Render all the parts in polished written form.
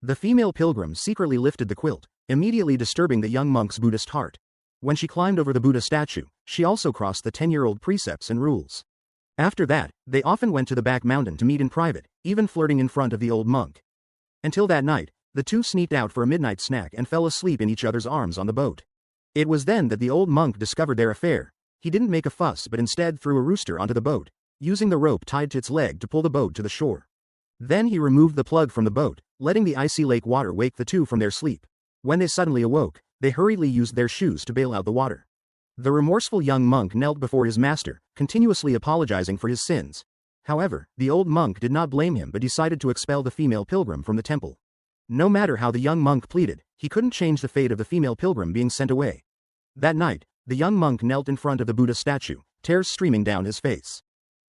The female pilgrim secretly lifted the quilt, immediately disturbing the young monk's Buddhist heart. When she climbed over the Buddha statue, she also crossed the 10-year-old precepts and rules. After that, they often went to the back mountain to meet in private, even flirting in front of the old monk. Until that night, the two sneaked out for a midnight snack and fell asleep in each other's arms on the boat. It was then that the old monk discovered their affair. He didn't make a fuss but instead threw a rooster onto the boat, using the rope tied to its leg to pull the boat to the shore. Then he removed the plug from the boat, letting the icy lake water wake the two from their sleep. When they suddenly awoke, they hurriedly used their shoes to bail out the water. The remorseful young monk knelt before his master, continuously apologizing for his sins. However, the old monk did not blame him but decided to expel the female pilgrim from the temple. No matter how the young monk pleaded, he couldn't change the fate of the female pilgrim being sent away. That night, the young monk knelt in front of the Buddha statue, tears streaming down his face.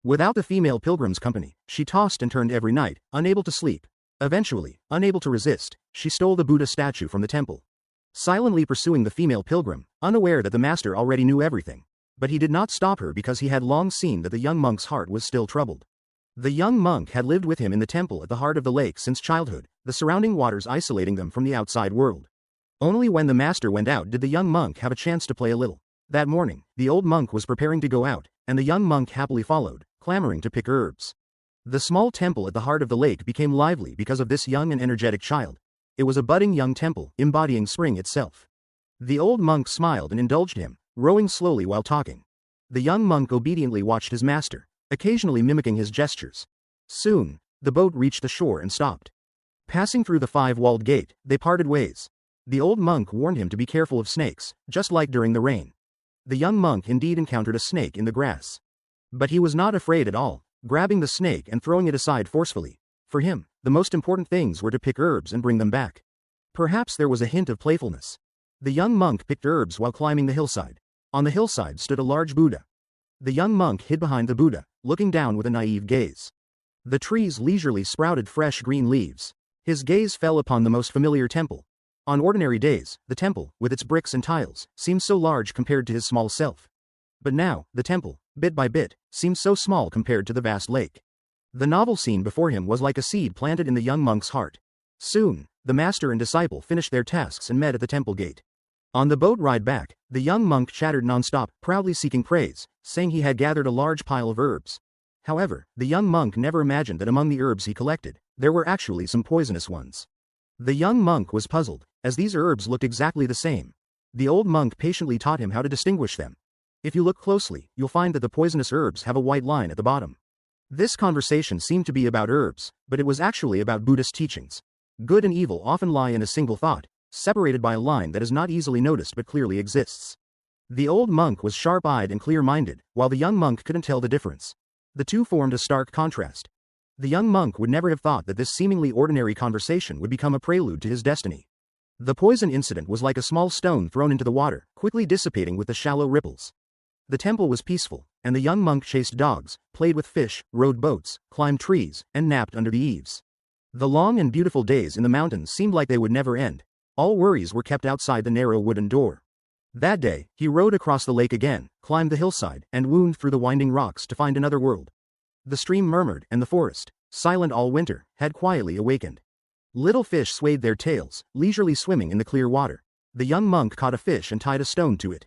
Without the female pilgrim's company, she tossed and turned every night, unable to sleep. Eventually, unable to resist, she stole the Buddha statue from the temple. Silently pursuing the female pilgrim, unaware that the master already knew everything. But he did not stop her because he had long seen that the young monk's heart was still troubled. The young monk had lived with him in the temple at the heart of the lake since childhood, the surrounding waters isolating them from the outside world. Only when the master went out did the young monk have a chance to play a little. That morning, the old monk was preparing to go out, and the young monk happily followed, clamoring to pick herbs. The small temple at the heart of the lake became lively because of this young and energetic child. It was a budding young temple, embodying spring itself. The old monk smiled and indulged him, rowing slowly while talking. The young monk obediently watched his master, occasionally mimicking his gestures. Soon, the boat reached the shore and stopped. Passing through the five-walled gate, they parted ways. The old monk warned him to be careful of snakes, just like during the rain. The young monk indeed encountered a snake in the grass. But he was not afraid at all, grabbing the snake and throwing it aside forcefully. For him, the most important things were to pick herbs and bring them back. Perhaps there was a hint of playfulness. The young monk picked herbs while climbing the hillside. On the hillside stood a large Buddha. The young monk hid behind the Buddha, looking down with a naive gaze. The trees leisurely sprouted fresh green leaves. His gaze fell upon the most familiar temple. On ordinary days, the temple, with its bricks and tiles, seemed so large compared to his small self. But now, the temple, bit by bit, seemed so small compared to the vast lake. The novel scene before him was like a seed planted in the young monk's heart. Soon, the master and disciple finished their tasks and met at the temple gate. On the boat ride back, the young monk chattered non-stop, proudly seeking praise, saying he had gathered a large pile of herbs. However, the young monk never imagined that among the herbs he collected, there were actually some poisonous ones. The young monk was puzzled, as these herbs looked exactly the same. The old monk patiently taught him how to distinguish them. If you look closely, you'll find that the poisonous herbs have a white line at the bottom. This conversation seemed to be about herbs, but it was actually about Buddhist teachings. Good and evil often lie in a single thought, separated by a line that is not easily noticed but clearly exists. The old monk was sharp-eyed and clear-minded, while the young monk couldn't tell the difference. The two formed a stark contrast. The young monk would never have thought that this seemingly ordinary conversation would become a prelude to his destiny. The poison incident was like a small stone thrown into the water, quickly dissipating with the shallow ripples. The temple was peaceful, and the young monk chased dogs, played with fish, rowed boats, climbed trees, and napped under the eaves. The long and beautiful days in the mountains seemed like they would never end. All worries were kept outside the narrow wooden door. That day, he rowed across the lake again, climbed the hillside, and wound through the winding rocks to find another world. The stream murmured, and the forest, silent all winter, had quietly awakened. Little fish swayed their tails, leisurely swimming in the clear water. The young monk caught a fish and tied a stone to it.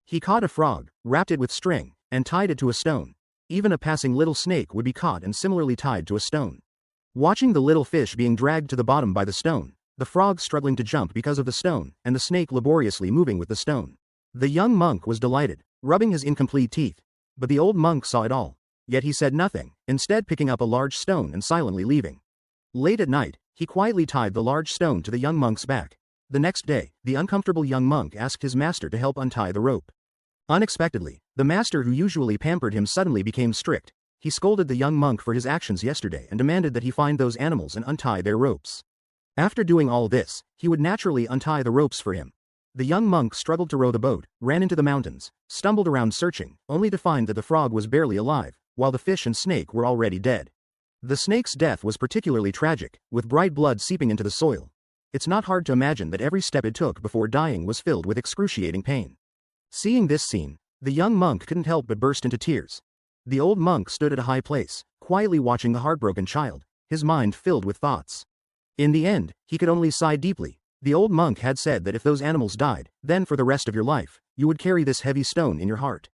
He caught a frog, wrapped it with string, and tied it to a stone. Even a passing little snake would be caught and similarly tied to a stone. Watching the little fish being dragged to the bottom by the stone, the frog struggling to jump because of the stone, and the snake laboriously moving with the stone. The young monk was delighted, rubbing his incomplete teeth. But the old monk saw it all. Yet he said nothing, instead picking up a large stone and silently leaving. Late at night, he quietly tied the large stone to the young monk's back. The next day, the uncomfortable young monk asked his master to help untie the rope. Unexpectedly, the master who usually pampered him suddenly became strict. He scolded the young monk for his actions yesterday and demanded that he find those animals and untie their ropes. After doing all this, he would naturally untie the ropes for him. The young monk struggled to row the boat, ran into the mountains, stumbled around searching, only to find that the frog was barely alive, while the fish and snake were already dead. The snake's death was particularly tragic, with bright blood seeping into the soil. It's not hard to imagine that every step it took before dying was filled with excruciating pain. Seeing this scene, the young monk couldn't help but burst into tears. The old monk stood at a high place, quietly watching the heartbroken child, his mind filled with thoughts. In the end, he could only sigh deeply. The old monk had said that if those animals died, then for the rest of your life, you would carry this heavy stone in your heart.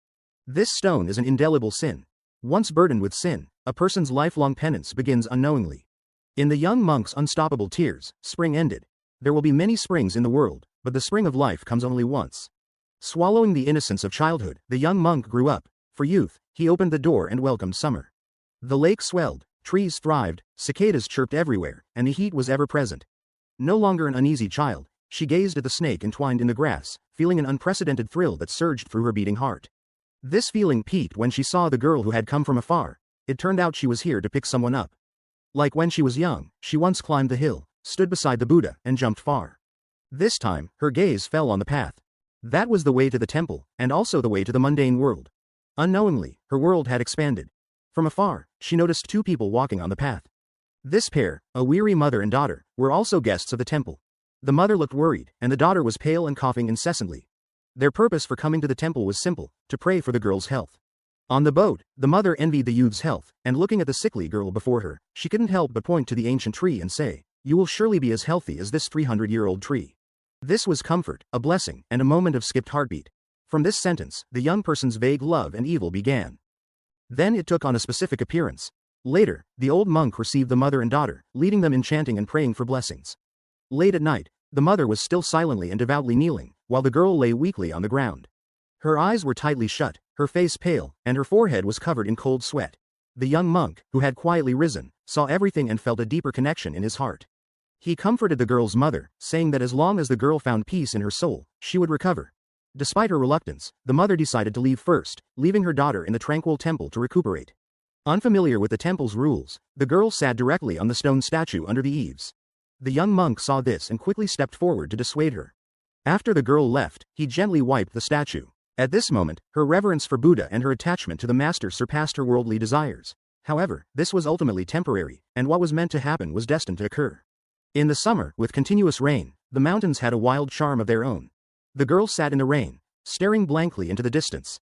This stone is an indelible sin. Once burdened with sin, a person's lifelong penance begins unknowingly. In the young monk's unstoppable tears, spring ended. There will be many springs in the world, but the spring of life comes only once. Swallowing the innocence of childhood, the young monk grew up. For youth, he opened the door and welcomed summer. The lake swelled, trees thrived, cicadas chirped everywhere, and the heat was ever present. No longer an uneasy child, she gazed at the snake entwined in the grass, feeling an unprecedented thrill that surged through her beating heart. This feeling peaked when she saw the girl who had come from afar. It turned out she was here to pick someone up. Like when she was young, she once climbed the hill, stood beside the Buddha, and jumped far. This time, her gaze fell on the path. That was the way to the temple, and also the way to the mundane world. Unknowingly, her world had expanded. From afar, she noticed two people walking on the path. This pair, a weary mother and daughter, were also guests of the temple. The mother looked worried, and the daughter was pale and coughing incessantly. Their purpose for coming to the temple was simple: to pray for the girl's health. On the boat, the mother envied the youth's health, and looking at the sickly girl before her, she couldn't help but point to the ancient tree and say, "You will surely be as healthy as this 300-year-old tree." This was comfort, a blessing, and a moment of skipped heartbeat. From this sentence, the young person's vague love and evil began. Then it took on a specific appearance. Later, the old monk received the mother and daughter, leading them in chanting and praying for blessings. Late at night, the mother was still silently and devoutly kneeling, while the girl lay weakly on the ground. Her eyes were tightly shut, her face pale, and her forehead was covered in cold sweat. The young monk, who had quietly risen, saw everything and felt a deeper connection in his heart. He comforted the girl's mother, saying that as long as the girl found peace in her soul, she would recover. Despite her reluctance, the mother decided to leave first, leaving her daughter in the tranquil temple to recuperate. Unfamiliar with the temple's rules, the girl sat directly on the stone statue under the eaves. The young monk saw this and quickly stepped forward to dissuade her. After the girl left, he gently wiped the statue. At this moment, her reverence for Buddha and her attachment to the master surpassed her worldly desires. However, this was ultimately temporary, and what was meant to happen was destined to occur. In the summer, with continuous rain, the mountains had a wild charm of their own. The girl sat in the rain, staring blankly into the distance.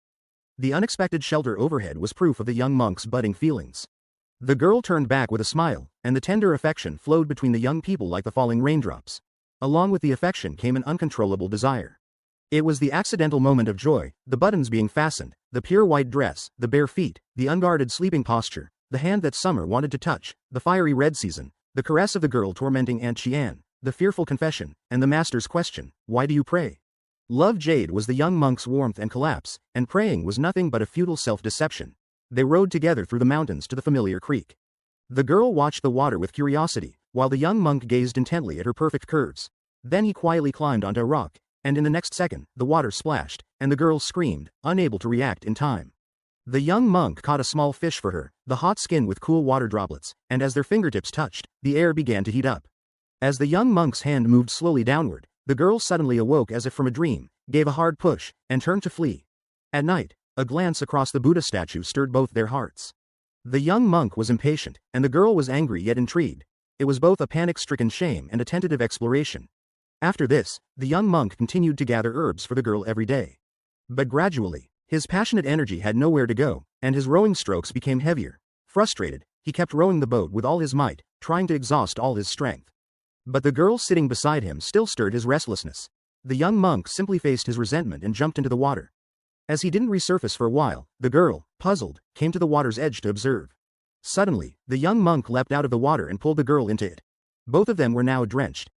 The unexpected shelter overhead was proof of the young monk's budding feelings. The girl turned back with a smile, and the tender affection flowed between the young people like the falling raindrops. Along with the affection came an uncontrollable desire. It was the accidental moment of joy, the buttons being fastened, the pure white dress, the bare feet, the unguarded sleeping posture, the hand that summer wanted to touch, the fiery red season, the caress of the girl tormenting Aunt Chian, the fearful confession, and the master's question, "Why do you pray?" Love Jade was the young monk's warmth and collapse, and praying was nothing but a futile self-deception. They rode together through the mountains to the familiar creek. The girl watched the water with curiosity, while the young monk gazed intently at her perfect curves. Then he quietly climbed onto a rock, and in the next second, the water splashed, and the girl screamed, unable to react in time. The young monk caught a small fish for her, the hot skin with cool water droplets, and as their fingertips touched, the air began to heat up. As the young monk's hand moved slowly downward, the girl suddenly awoke as if from a dream, gave a hard push, and turned to flee. At night, a glance across the Buddha statue stirred both their hearts. The young monk was impatient, and the girl was angry yet intrigued. It was both a panic-stricken shame and a tentative exploration. After this, the young monk continued to gather herbs for the girl every day. But gradually, his passionate energy had nowhere to go, and his rowing strokes became heavier. Frustrated, he kept rowing the boat with all his might, trying to exhaust all his strength. But the girl sitting beside him still stirred his restlessness. The young monk simply faced his resentment and jumped into the water. As he didn't resurface for a while, the girl, puzzled, came to the water's edge to observe. Suddenly, the young monk leapt out of the water and pulled the girl into it. Both of them were now drenched.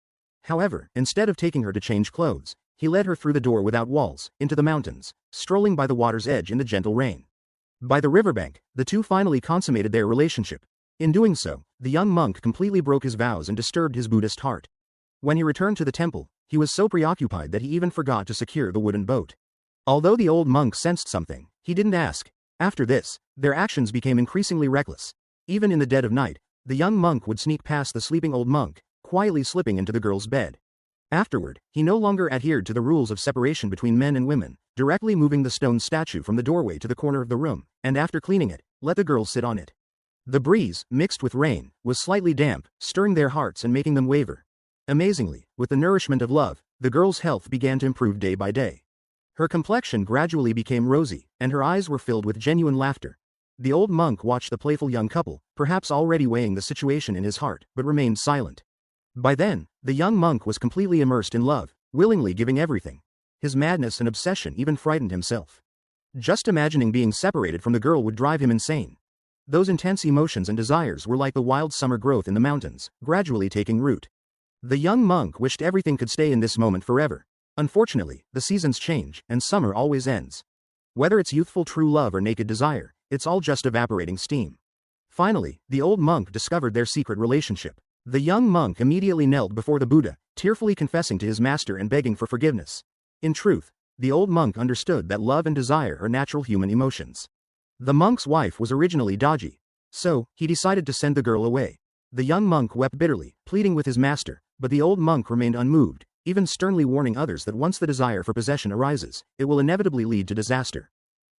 However, instead of taking her to change clothes, he led her through the door without walls, into the mountains, strolling by the water's edge in the gentle rain. By the riverbank, the two finally consummated their relationship. In doing so, the young monk completely broke his vows and disturbed his Buddhist heart. When he returned to the temple, he was so preoccupied that he even forgot to secure the wooden boat. Although the old monk sensed something, he didn't ask. After this, their actions became increasingly reckless. Even in the dead of night, the young monk would sneak past the sleeping old monk, quietly slipping into the girl's bed. Afterward, he no longer adhered to the rules of separation between men and women, directly moving the stone statue from the doorway to the corner of the room, and after cleaning it, let the girl sit on it. The breeze, mixed with rain, was slightly damp, stirring their hearts and making them waver. Amazingly, with the nourishment of love, the girl's health began to improve day by day. Her complexion gradually became rosy, and her eyes were filled with genuine laughter. The old monk watched the playful young couple, perhaps already weighing the situation in his heart, but remained silent. By then, the young monk was completely immersed in love, willingly giving everything. His madness and obsession even frightened himself. Just imagining being separated from the girl would drive him insane. Those intense emotions and desires were like the wild summer growth in the mountains, gradually taking root. The young monk wished everything could stay in this moment forever. Unfortunately, the seasons change, and summer always ends. Whether it's youthful true love or naked desire, it's all just evaporating steam. Finally, the old monk discovered their secret relationship. The young monk immediately knelt before the Buddha, tearfully confessing to his master and begging for forgiveness. In truth, the old monk understood that love and desire are natural human emotions. The monk's wife was originally dodgy, so he decided to send the girl away. The young monk wept bitterly, pleading with his master, but the old monk remained unmoved, even sternly warning others that once the desire for possession arises, it will inevitably lead to disaster.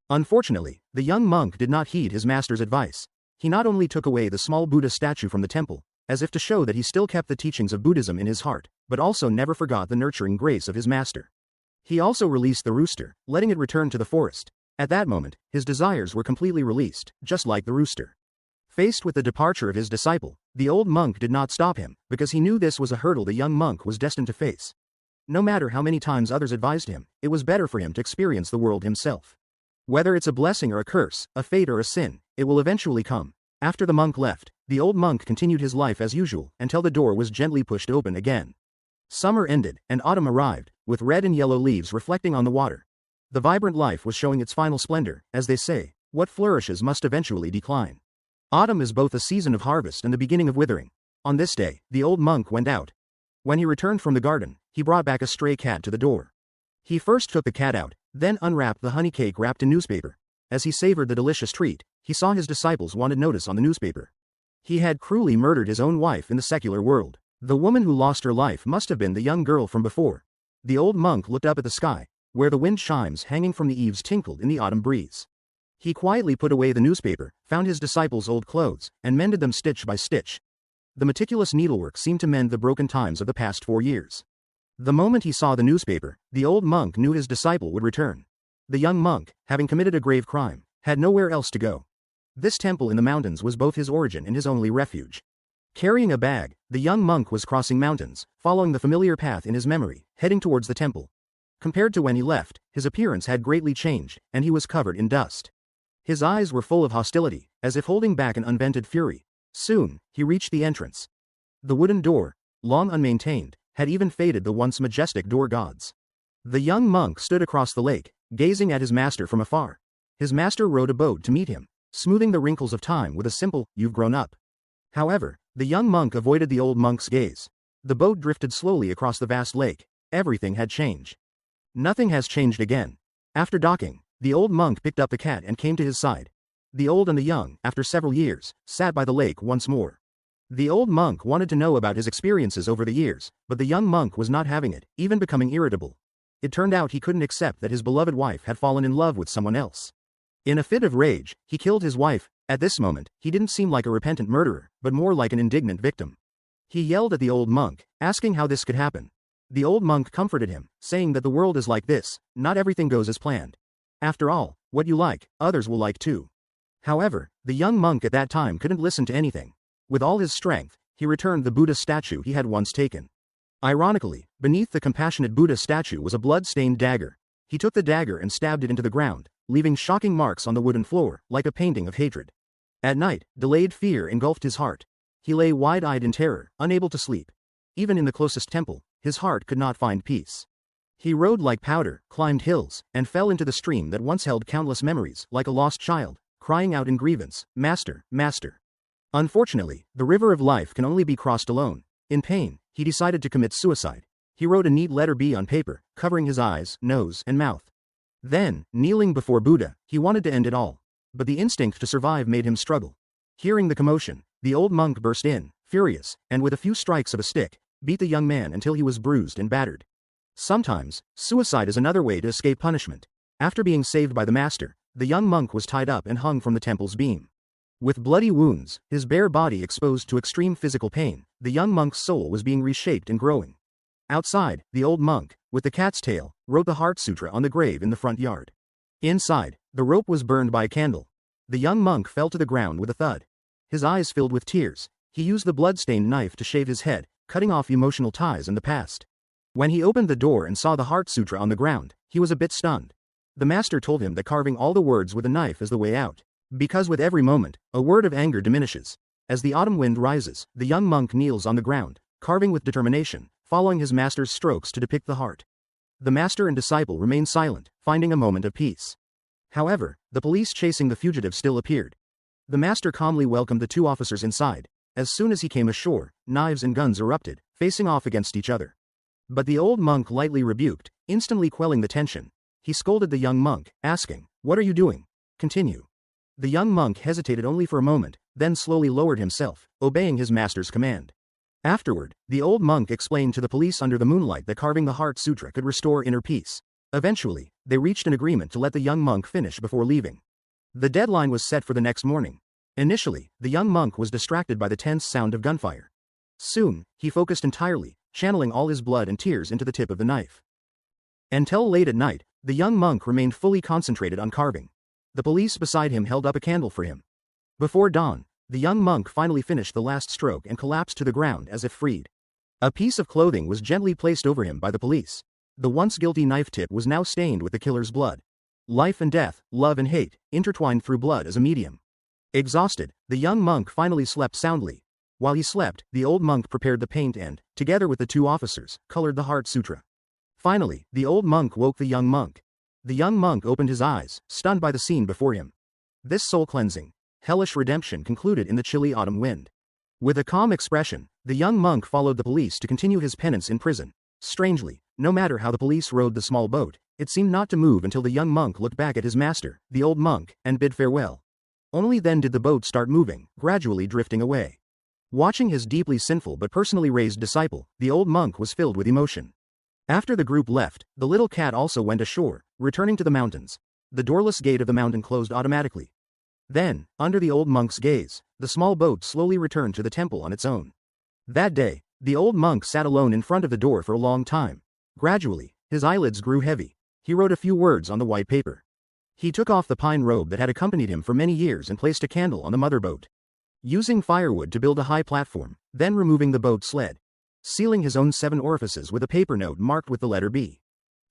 Unfortunately, the young monk did not heed his master's advice. He not only took away the small Buddha statue from the temple, as if to show that he still kept the teachings of Buddhism in his heart, but also never forgot the nurturing grace of his master. He also released the rooster, letting it return to the forest. At that moment, his desires were completely released, just like the rooster. Faced with the departure of his disciple, the old monk did not stop him, because he knew this was a hurdle the young monk was destined to face. No matter how many times others advised him, it was better for him to experience the world himself. Whether it's a blessing or a curse, a fate or a sin, it will eventually come. After the monk left, the old monk continued his life as usual, until the door was gently pushed open again. Summer ended, and autumn arrived, with red and yellow leaves reflecting on the water. The vibrant life was showing its final splendor. As they say, what flourishes must eventually decline. Autumn is both a season of harvest and the beginning of withering. On this day, the old monk went out. When he returned from the garden, he brought back a stray cat to the door. He first took the cat out, then unwrapped the honey cake wrapped in newspaper. As he savored the delicious treat, he saw his disciples wanted notice on the newspaper. He had cruelly murdered his own wife in the secular world. The woman who lost her life must have been the young girl from before. The old monk looked up at the sky, where the wind chimes hanging from the eaves tinkled in the autumn breeze. He quietly put away the newspaper, found his disciples' old clothes, and mended them stitch by stitch. The meticulous needlework seemed to mend the broken times of the past 4 years. The moment he saw the newspaper, the old monk knew his disciple would return. The young monk, having committed a grave crime, had nowhere else to go. This temple in the mountains was both his origin and his only refuge. Carrying a bag, the young monk was crossing mountains, following the familiar path in his memory, heading towards the temple. Compared to when he left, his appearance had greatly changed, and he was covered in dust. His eyes were full of hostility, as if holding back an unvented fury. Soon, he reached the entrance. The wooden door, long unmaintained, had even faded the once majestic door gods. The young monk stood across the lake, gazing at his master from afar. His master rowed a boat to meet him, smoothing the wrinkles of time with a simple, "You've grown up." However, the young monk avoided the old monk's gaze. The boat drifted slowly across the vast lake. Everything had changed. Nothing has changed again. After docking, the old monk picked up the cat and came to his side. The old and the young, after several years, sat by the lake once more. The old monk wanted to know about his experiences over the years, but the young monk was not having it, even becoming irritable. It turned out he couldn't accept that his beloved wife had fallen in love with someone else. In a fit of rage, he killed his wife. At this moment, he didn't seem like a repentant murderer, but more like an indignant victim. He yelled at the old monk, asking how this could happen. The old monk comforted him, saying that the world is like this, not everything goes as planned. After all, what you like, others will like too. However, the young monk at that time couldn't listen to anything. With all his strength, he returned the Buddha statue he had once taken. Ironically, beneath the compassionate Buddha statue was a blood-stained dagger. He took the dagger and stabbed it into the ground, leaving shocking marks on the wooden floor, like a painting of hatred. At night, delayed fear engulfed his heart. He lay wide-eyed in terror, unable to sleep. Even in the closest temple, his heart could not find peace. He rode like powder, climbed hills, and fell into the stream that once held countless memories, like a lost child, crying out in grievance, "Master, Master." Unfortunately, the river of life can only be crossed alone. In pain, he decided to commit suicide. He wrote a neat letter B on paper, covering his eyes, nose, and mouth. Then, kneeling before Buddha, he wanted to end it all. But the instinct to survive made him struggle. Hearing the commotion, the old monk burst in, furious, and with a few strikes of a stick, beat the young man until he was bruised and battered. Sometimes, suicide is another way to escape punishment. After being saved by the master, the young monk was tied up and hung from the temple's beam. With bloody wounds, his bare body exposed to extreme physical pain, the young monk's soul was being reshaped and growing. Outside, the old monk, with the cat's tail, wrote the Heart Sutra on the grave in the front yard. Inside, the rope was burned by a candle. The young monk fell to the ground with a thud. His eyes filled with tears. He used the blood-stained knife to shave his head, cutting off emotional ties in the past. When he opened the door and saw the Heart Sutra on the ground, he was a bit stunned. The master told him that carving all the words with a knife is the way out. Because with every moment, a word of anger diminishes. As the autumn wind rises, the young monk kneels on the ground, carving with determination, following his master's strokes to depict the heart. The master and disciple remained silent, finding a moment of peace. However, the police chasing the fugitive still appeared. The master calmly welcomed the two officers inside. As soon as he came ashore, knives and guns erupted, facing off against each other. But the old monk lightly rebuked, instantly quelling the tension. He scolded the young monk, asking, "What are you doing? Continue." The young monk hesitated only for a moment, then slowly lowered himself, obeying his master's command. Afterward, the old monk explained to the police under the moonlight that carving the Heart Sutra could restore inner peace. Eventually, they reached an agreement to let the young monk finish before leaving. The deadline was set for the next morning. Initially, the young monk was distracted by the tense sound of gunfire. Soon, he focused entirely, channeling all his blood and tears into the tip of the knife. Until late at night, the young monk remained fully concentrated on carving. The police beside him held up a candle for him. Before dawn, the young monk finally finished the last stroke and collapsed to the ground as if freed. A piece of clothing was gently placed over him by the police. The once guilty knife tip was now stained with the killer's blood. Life and death, love and hate, intertwined through blood as a medium. Exhausted, the young monk finally slept soundly. While he slept, the old monk prepared the paint and, together with the two officers, colored the Heart Sutra. Finally, the old monk woke the young monk. The young monk opened his eyes, stunned by the scene before him. This soul-cleansing, hellish redemption concluded in the chilly autumn wind. With a calm expression, the young monk followed the police to continue his penance in prison. Strangely, no matter how the police rowed the small boat, it seemed not to move until the young monk looked back at his master, the old monk, and bid farewell. Only then did the boat start moving, gradually drifting away. Watching his deeply sinful but personally raised disciple, the old monk was filled with emotion. After the group left, the little cat also went ashore, returning to the mountains. The doorless gate of the mountain closed automatically. Then, under the old monk's gaze, the small boat slowly returned to the temple on its own. That day, the old monk sat alone in front of the door for a long time. Gradually, his eyelids grew heavy. He wrote a few words on the white paper. He took off the pine robe that had accompanied him for many years and placed a candle on the mother boat. Using firewood to build a high platform, then removing the boat sled. Sealing his own 7 orifices with a paper note marked with the letter B.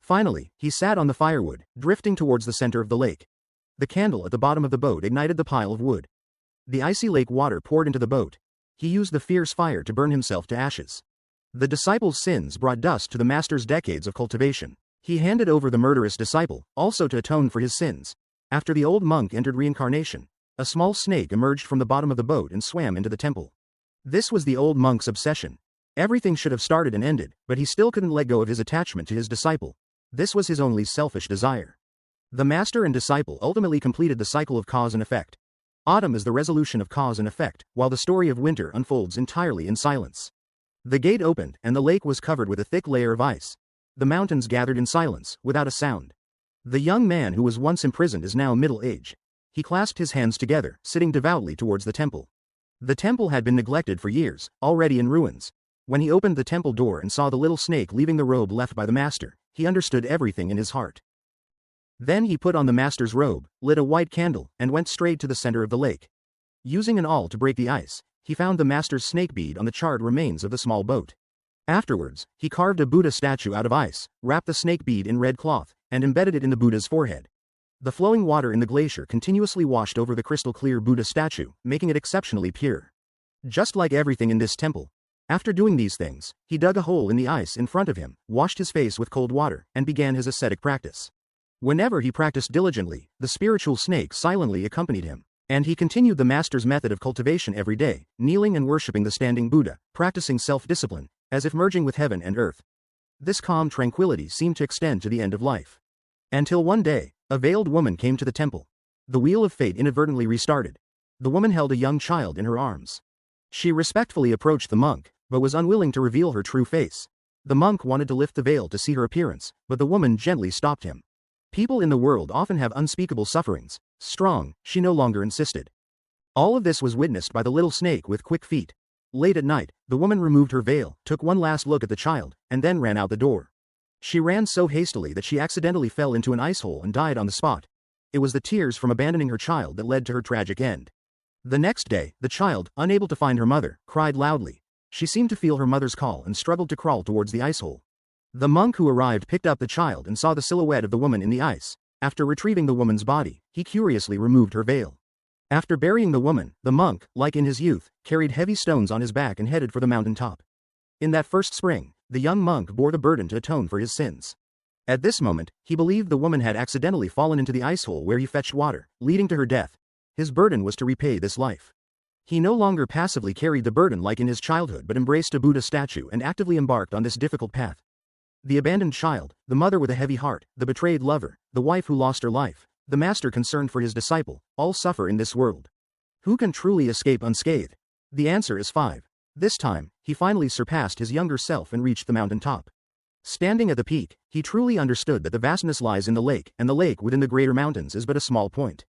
Finally, he sat on the firewood, drifting towards the center of the lake. The candle at the bottom of the boat ignited the pile of wood. The icy lake water poured into the boat. He used the fierce fire to burn himself to ashes. The disciple's sins brought dust to the master's decades of cultivation. He handed over the murderous disciple, also to atone for his sins. After the old monk entered reincarnation, a small snake emerged from the bottom of the boat and swam into the temple. This was the old monk's obsession. Everything should have started and ended, but he still couldn't let go of his attachment to his disciple. This was his only selfish desire. The master and disciple ultimately completed the cycle of cause and effect. Autumn is the resolution of cause and effect, while the story of winter unfolds entirely in silence. The gate opened, and the lake was covered with a thick layer of ice. The mountains gathered in silence, without a sound. The young man who was once imprisoned is now middle-aged. He clasped his hands together, sitting devoutly towards the temple. The temple had been neglected for years, already in ruins. When he opened the temple door and saw the little snake leaving the robe left by the master, he understood everything in his heart. Then he put on the master's robe, lit a white candle, and went straight to the center of the lake. Using an awl to break the ice, he found the master's snake bead on the charred remains of the small boat. Afterwards, he carved a Buddha statue out of ice, wrapped the snake bead in red cloth, and embedded it in the Buddha's forehead. The flowing water in the glacier continuously washed over the crystal-clear Buddha statue, making it exceptionally pure. Just like everything in this temple. After doing these things, he dug a hole in the ice in front of him, washed his face with cold water, and began his ascetic practice. Whenever he practiced diligently, the spiritual snake silently accompanied him. And he continued the master's method of cultivation every day, kneeling and worshipping the standing Buddha, practicing self-discipline, as if merging with heaven and earth. This calm tranquility seemed to extend to the end of life. Until one day, a veiled woman came to the temple. The wheel of fate inadvertently restarted. The woman held a young child in her arms. She respectfully approached the monk, but was unwilling to reveal her true face. The monk wanted to lift the veil to see her appearance, but the woman gently stopped him. People in the world often have unspeakable sufferings. Strong, she no longer insisted. All of this was witnessed by the little snake with quick feet. Late at night, the woman removed her veil, took one last look at the child, and then ran out the door. She ran so hastily that she accidentally fell into an ice hole and died on the spot. It was the tears from abandoning her child that led to her tragic end. The next day, the child, unable to find her mother, cried loudly. She seemed to feel her mother's call and struggled to crawl towards the ice hole. The monk who arrived picked up the child and saw the silhouette of the woman in the ice. After retrieving the woman's body, he curiously removed her veil. After burying the woman, the monk, like in his youth, carried heavy stones on his back and headed for the mountain top. In that first spring, the young monk bore the burden to atone for his sins. At this moment, he believed the woman had accidentally fallen into the ice hole where he fetched water, leading to her death. His burden was to repay this life. He no longer passively carried the burden like in his childhood but embraced a Buddha statue and actively embarked on this difficult path. The abandoned child, the mother with a heavy heart, the betrayed lover, the wife who lost her life, the master concerned for his disciple, all suffer in this world. Who can truly escape unscathed? The answer is 5. This time, he finally surpassed his younger self and reached the mountain top. Standing at the peak, he truly understood that the vastness lies in the lake, and the lake within the greater mountains is but a small point.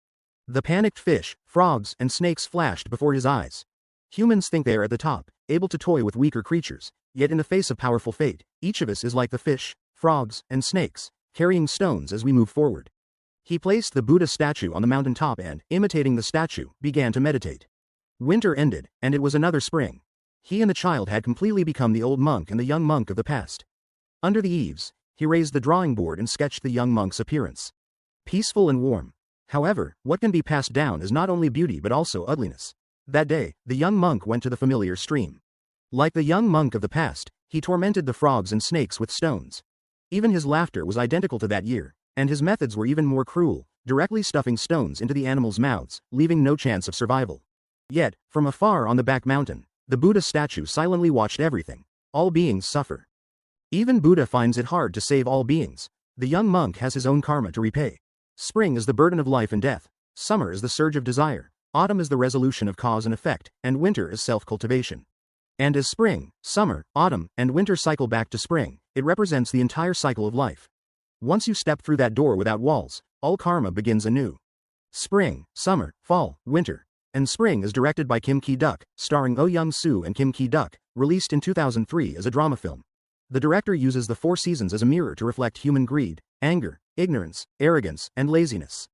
The panicked fish, frogs, and snakes flashed before his eyes. Humans think they are at the top, able to toy with weaker creatures, yet in the face of powerful fate, each of us is like the fish, frogs, and snakes, carrying stones as we move forward. He placed the Buddha statue on the mountain top and, imitating the statue, began to meditate. Winter ended, and it was another spring. He and the child had completely become the old monk and the young monk of the past. Under the eaves, he raised the drawing board and sketched the young monk's appearance. Peaceful and warm. However, what can be passed down is not only beauty but also ugliness. That day, the young monk went to the familiar stream. Like the young monk of the past, he tormented the frogs and snakes with stones. Even his laughter was identical to that year, and his methods were even more cruel, directly stuffing stones into the animals' mouths, leaving no chance of survival. Yet, from afar on the back mountain, the Buddha statue silently watched everything. All beings suffer. Even Buddha finds it hard to save all beings. The young monk has his own karma to repay. Spring is the burden of life and death. Summer is the surge of desire. Autumn is the resolution of cause and effect, and winter is self-cultivation. And as spring, summer, autumn, and winter cycle back to spring, it represents the entire cycle of life. Once you step through that door without walls, all karma begins anew. Spring, summer, fall, winter. And Spring is directed by Kim Ki-duk, starring Oh Young-soo and Kim Ki-duk, released in 2003 as a drama film. The director uses the 4 seasons as a mirror to reflect human greed, anger, ignorance, arrogance, and laziness.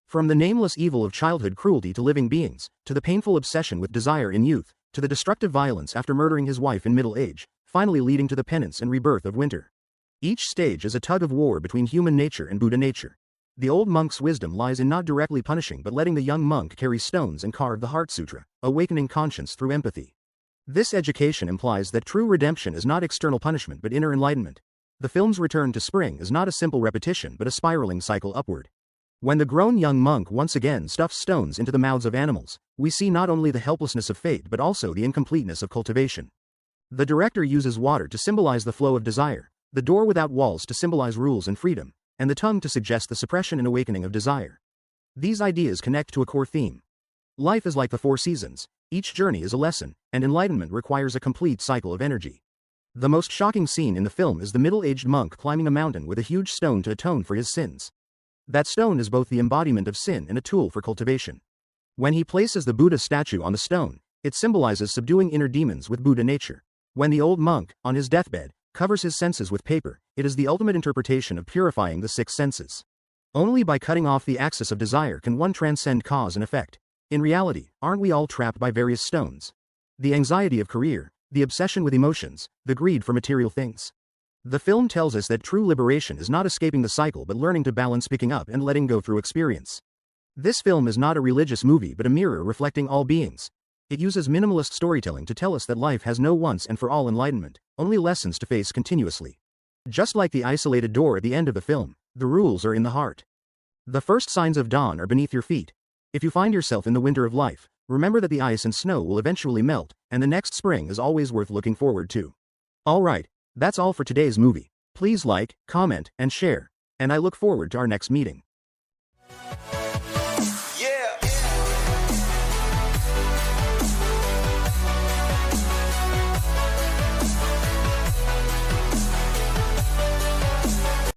From the nameless evil of childhood cruelty to living beings, to the painful obsession with desire in youth, to the destructive violence after murdering his wife in middle age, finally leading to the penance and rebirth of winter. Each stage is a tug of war between human nature and Buddha nature. The old monk's wisdom lies in not directly punishing but letting the young monk carry stones and carve the Heart Sutra, awakening conscience through empathy. This education implies that true redemption is not external punishment but inner enlightenment. The film's return to spring is not a simple repetition but a spiraling cycle upward. When the grown young monk once again stuffs stones into the mouths of animals, we see not only the helplessness of fate but also the incompleteness of cultivation. The director uses water to symbolize the flow of desire, the door without walls to symbolize rules and freedom, and the tongue to suggest the suppression and awakening of desire. These ideas connect to a core theme. Life is like the 4 seasons, each journey is a lesson, and enlightenment requires a complete cycle of energy. The most shocking scene in the film is the middle-aged monk climbing a mountain with a huge stone to atone for his sins. That stone is both the embodiment of sin and a tool for cultivation. When he places the Buddha statue on the stone, it symbolizes subduing inner demons with Buddha nature. When the old monk, on his deathbed, covers his senses with paper, it is the ultimate interpretation of purifying the 6 senses. Only by cutting off the axis of desire can one transcend cause and effect. In reality, aren't we all trapped by various stones? The anxiety of career, the obsession with emotions, the greed for material things. The film tells us that true liberation is not escaping the cycle but learning to balance picking up and letting go through experience. This film is not a religious movie but a mirror reflecting all beings. It uses minimalist storytelling to tell us that life has no once and for all enlightenment, only lessons to face continuously. Just like the isolated door at the end of the film, the rules are in the heart. The first signs of dawn are beneath your feet. If you find yourself in the winter of life, remember that the ice and snow will eventually melt, and the next spring is always worth looking forward to. Alright, that's all for today's movie. Please like, comment, and share, and I look forward to our next meeting.